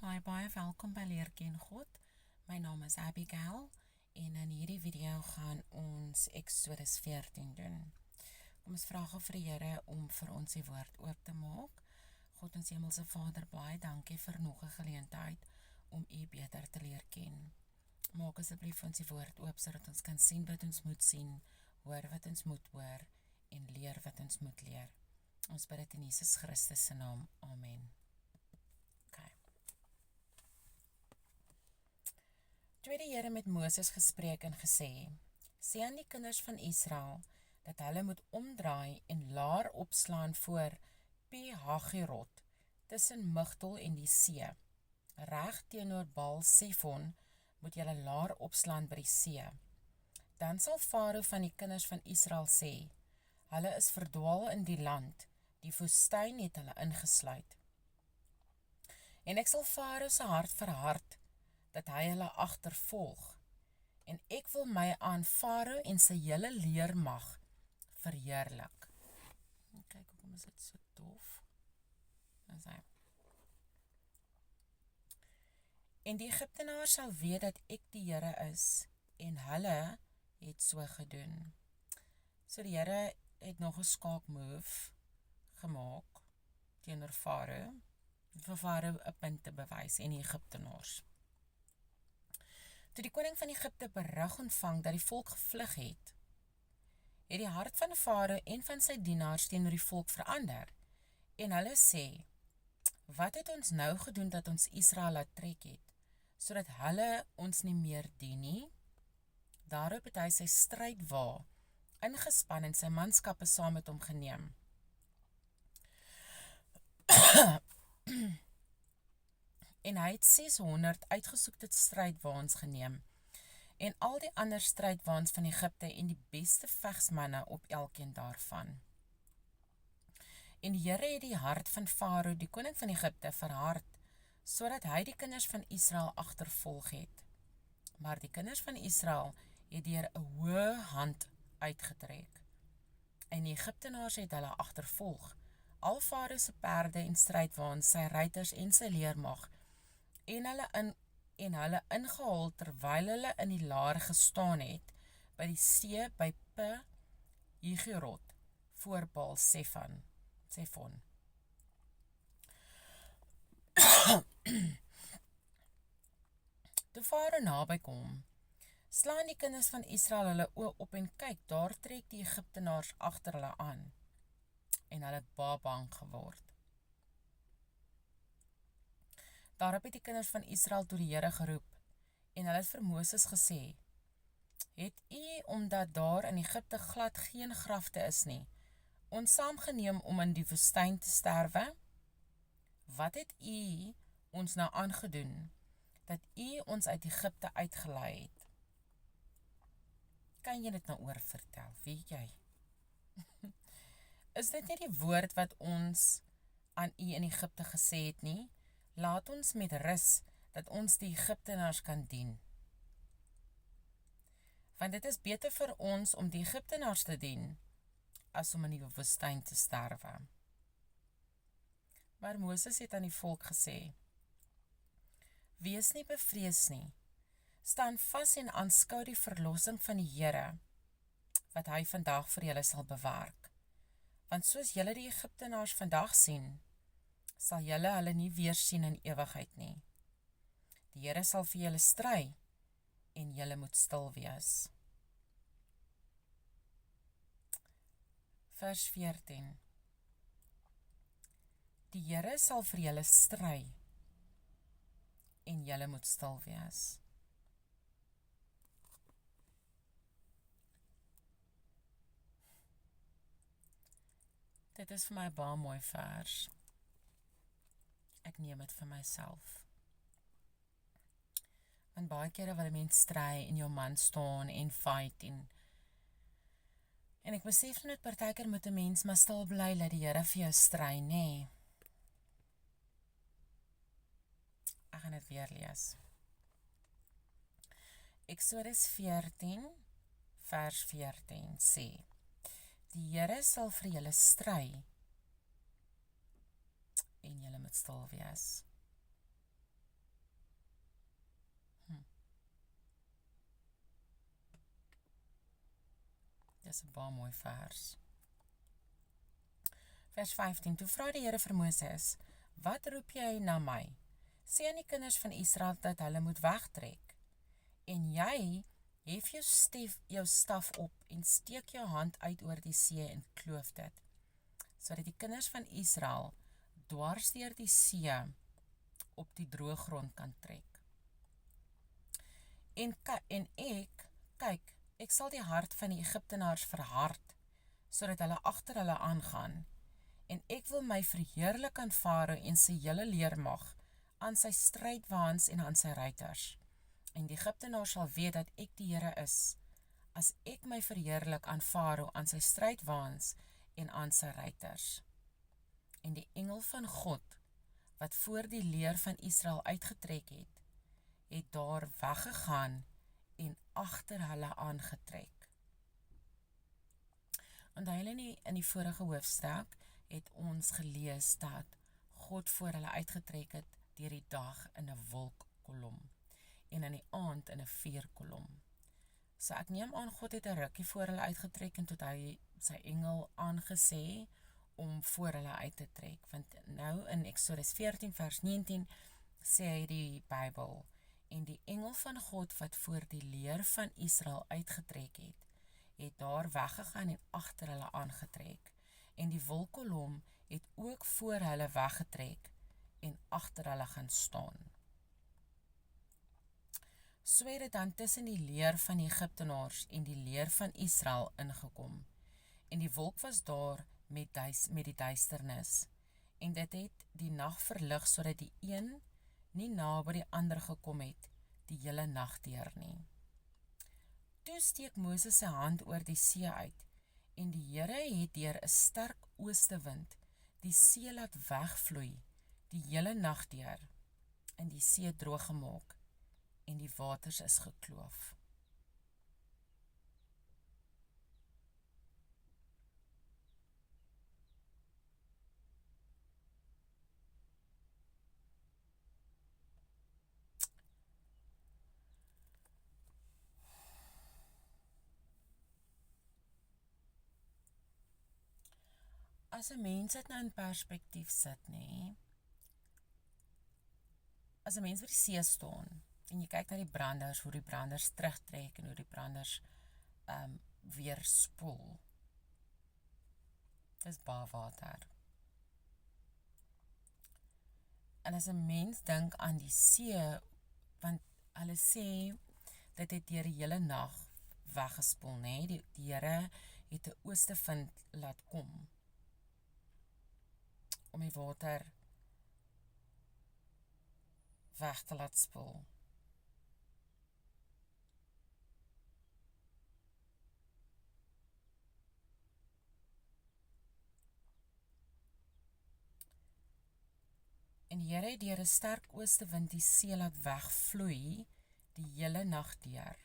Hi, baie welkom by Leer Ken God. My naam is Abigail en in hierdie video gaan ons Exodus 14 doen. Kom ons vra gou vir die Here om vir ons die woord oop te maak. God ons hemelse Vader, baie dankie vir nog 'n geleentheid om U beter te leer ken. Maak asseblief ons die woord oop sodat ons kan sien wat ons moet sien, hoor wat ons moet hoor en leer wat ons moet leer. Ons bid dit in Jesus Christus se naam. Amen. Toe het die Here met Moses gespreek en gesê, sê aan die kinders van Israel, dat hulle moet omdraai en laar opslaan voor Pi-Hagirot, tussen Migdol en die see. Reg teenoor Baal-Sefon moet julle laar opslaan by die see. Dan sal Farao van die kinders van Israel sê, hulle is verdwaal in die land, die woestyn het hulle ingesluit. En ek sal Farao se hart verhard, dat hy hulle agtervolg, en ek wil my aan Farao en sy hele leermag verheerlik. Kyk, hoekom is dit so dof? En die Egiptenaars sal weet dat ek die Here is, en hulle het so gedoen. So die Here het nog 'n skaak move gemaak teenoor Farao, vir Farao 'n punt te bewys en die Egiptenaars. Toe die koning van Egipte berig ontvang dat die volk gevlug het die hart van Farao en van sy dienaars teenoor die volk verander, en hulle sê, wat het ons nou gedoen dat ons Israel laat trek het, sodat hulle ons nie meer dien nie? Daarop het hy sy strydwa ingespan en sy manskappe saam met hom geneem. En hy het 600 uitgesoekte strydwaans geneem, en al die ander strydwaans van Egipte en die beste vegsmanne op elkeen daarvan. En die Here het die hart van Farao, die koning van Egipte, verhard, sodat hy die kinders van Israel agtervolg het. Maar die kinders van Israel het deur 'n hoë hand uitgetrek, en die Egiptenaars het hulle agtervolg, al Farao se perde en strydwaans, sy ruiters en sy leermag, en hulle ingehaal terwyl hulle in die laar gestaan het, by die see by Pi-Hagirot, voor Baal-Sefon. Toe Farao naby kom, slaan die kinders van Israel hulle oë op en kyk, daar trek die Egiptenaars agter hulle aan, en hulle het baie bang geword. Daarop het die kinders van Israel tot die Here geroep, en hulle het vir Moses gesê, het u, omdat daar in Egipte glad geen grafte is nie, ons saamgeneem om in die woestyn te sterwe? Wat het u ons nou aangedoen, dat u ons uit Egipte uitgelei het? Kan jy dit nou oor vertel, weet jy? Is dit nie die woord wat ons aan u in Egipte gesê het nie? Laat ons met rus, dat ons die Egiptenaars kan dien. Want dit is beter vir ons om die Egiptenaars te dien, as om in die woestyn te sterwe. Maar Moses het aan die volk gesê, wees nie bevrees nie, staan vas en aanskou die verlossing van die Here, wat hy vandag vir julle sal bewerk. Want soos julle die Egiptenaars vandag sien, sal julle hulle nie weer sien in ewigheid nie. Die Here sal vir julle stry, en julle moet stil wees. Vers 14. Die Here sal vir julle stry, en julle moet stil wees. Dit is vir my 'n baie mooi vers. Ek neem dit vir myself. Want baie kere wil 'n mens stry en jou man staan en fight en ek besef net partykeer moet 'n mens maar stil bly dat die Here vir jou stry, nê? Ek gaan dit weer lees. Exodus 14 vers 14 sê, die Here sal vir julle stry, en julle moet stil wees. Dis 'n baie mooi vers. Vers 15, toe vra die Here vir Moses, wat roep jy na my? Sê aan die kinders van Israel dat hulle moet wegtrek. En jy hef jou staf op en steek jou hand uit oor die see en kloof dit, sodat die kinders van Israel dwars deur die see op die droë grond kan trek. En ek sal die hart van die Egiptenaars verhard, sodat hulle agter hulle aangaan, en ek wil my verheerlik aan Farao en sy hele leermag, aan sy strydwaans en aan sy ruiters. En die Egiptenaars sal weet dat ek die Here is, as ek my verheerlik aan Farao, aan sy strydwaans en aan sy ruiters. En die engel van God, wat voor die leer van Israel uitgetrek het daar weggegaan en agter hulle aangetrek. Onthou julle in die vorige hoofstuk het ons gelees dat God voor hulle uitgetrek het deur die dag in 'n wolkkolom en in die aand in 'n vuurkolom. So ek neem aan God het 'n rukkie voor hulle uitgetrek en tot hy sy engel aangesê om voor hulle uit te trek. Want nou in Exodus 14 vers 19 sê hy die Bybel, en die engel van God wat voor die leer van Israel uitgetrek het daar weggegaan en agter hulle aangetrek. En die wolkkolom het ook voor hulle weggetrek en agter hulle gaan staan. So het dit dan tussen die leer van die Egiptenaars en die leer van Israel ingekom. En die wolk was daar met die duisternis, en dit het die nag verlig, sodat die een nie naby die ander gekom het die hele nag deur nie. Toe steek Moses sy hand oor die see uit, en die Here het deur 'n sterk oostewind die see laat wegvloei die hele nag deur, en die see droog gemaak, en die waters is gekloof. As 'n mens dit nou in perspektief sit, as 'n mens by die see staan, en jy kyk na die branders, hoe die branders terugtrek, en hoe die branders weer spoel. Dis baie water. En as 'n mens dink aan die see, want hulle sê, dit het deur die hele nag weggespoel, Die Here het 'n oostewind laat kom, om die water weg te laat spoel. En die Here het deur 'n sterk oostewind die see laat wegvloei die hele nag deur.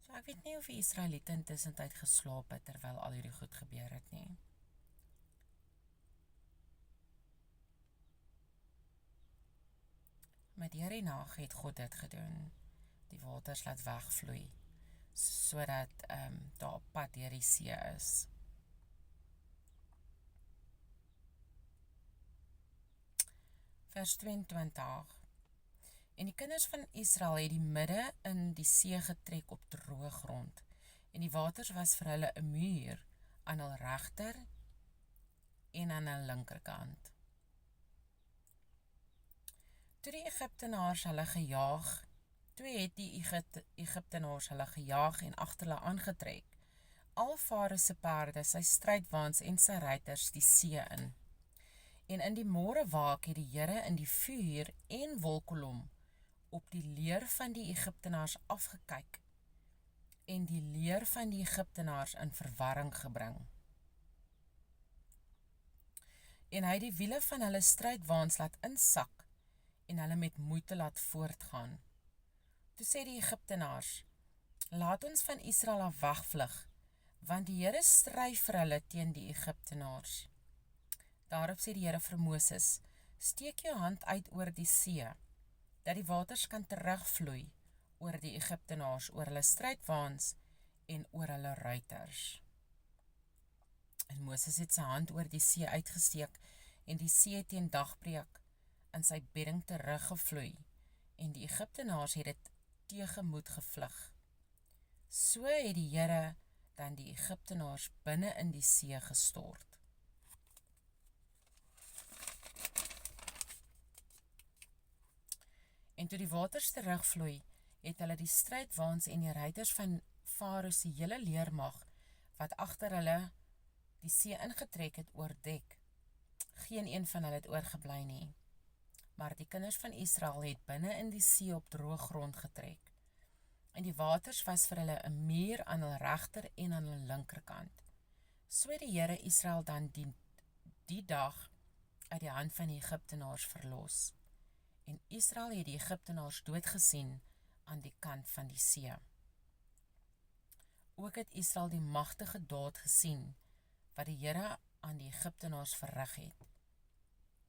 So ek weet nie of die Israeliete intussen tyd geslaap het terwyl al hierdie goed gebeur het nie. Met hierdie nag het God dit gedoen, die waters laat wegvloei, sodat daar op pad deur die see is. Vers 22. En die kinders van Israel het die midde in die see getrek op droë grond, en die waters was vir hulle 'n muur aan hul regter en aan hul linkerkant. Toe het die Egiptenaars hulle gejaag en agter hulle aangetrek, al Farao se perde, sy strydwaans en sy ruiters die see in. En in die môre waak het die Here in die vuur en wolkkolom op die leer van die Egiptenaars afgekyk en die leer van die Egiptenaars in verwarring gebring. En hy het die wiele van hulle strydwaans laat insak en hulle met moeite laat voortgaan. Toe sê die Egiptenaars, laat ons van Israel af wegvlug, want die Here stry vir hulle teen die Egiptenaars. Daarop sê die Here vir Moses, steek jou hand uit oor die see, dat die waters kan terugvloei oor die Egiptenaars, oor hulle strydwaans en oor hulle ruiters. En Moses het sy hand oor die see uitgesteek en die see teen dagbreek in sy bedding teruggevloei en die Egiptenaars het dit tegemoet gevlug. So het die Here dan die Egiptenaars binne in die see gestort. En toe die waters terugvloei, het hulle die strydwaans en die ruiters van Farao se hele leermag wat agter hulle die see ingetrek het oordek. Geen een van hulle het oorgebly nie. Maar die kinders van Israel het binne in die see op droë grond getrek. En die waters was vir hulle 'n muur aan hul regter en aan hul linkerkant. So het die Here Israel dan die dag uit die hand van die Egiptenaars verlos. En Israel het die Egiptenaars doodgesien aan die kant van die see. Ook het Israel die magtige daad gesien wat die Here aan die Egiptenaars verrig het.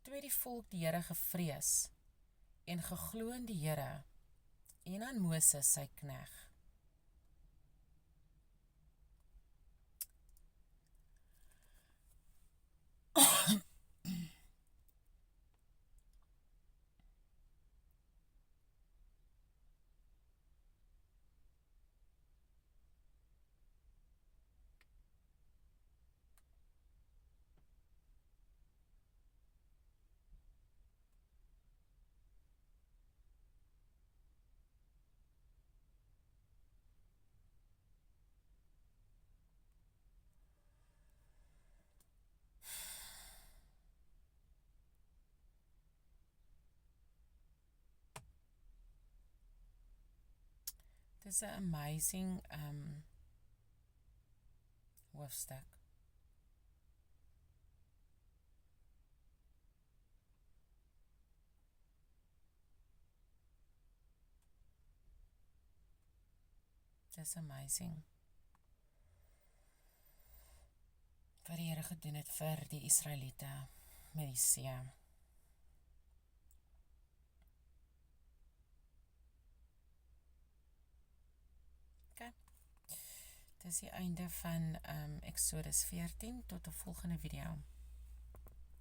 Toe het die volk die Here gevrees en geglo in die Here en aan Moses sy knegg. Dit is 'n amazing hoofstuk. Dit is amazing. Wat die Here gedoen het vir die Israeliete met die see. Dit is die einde van Exodus 14 tot 'n volgende video.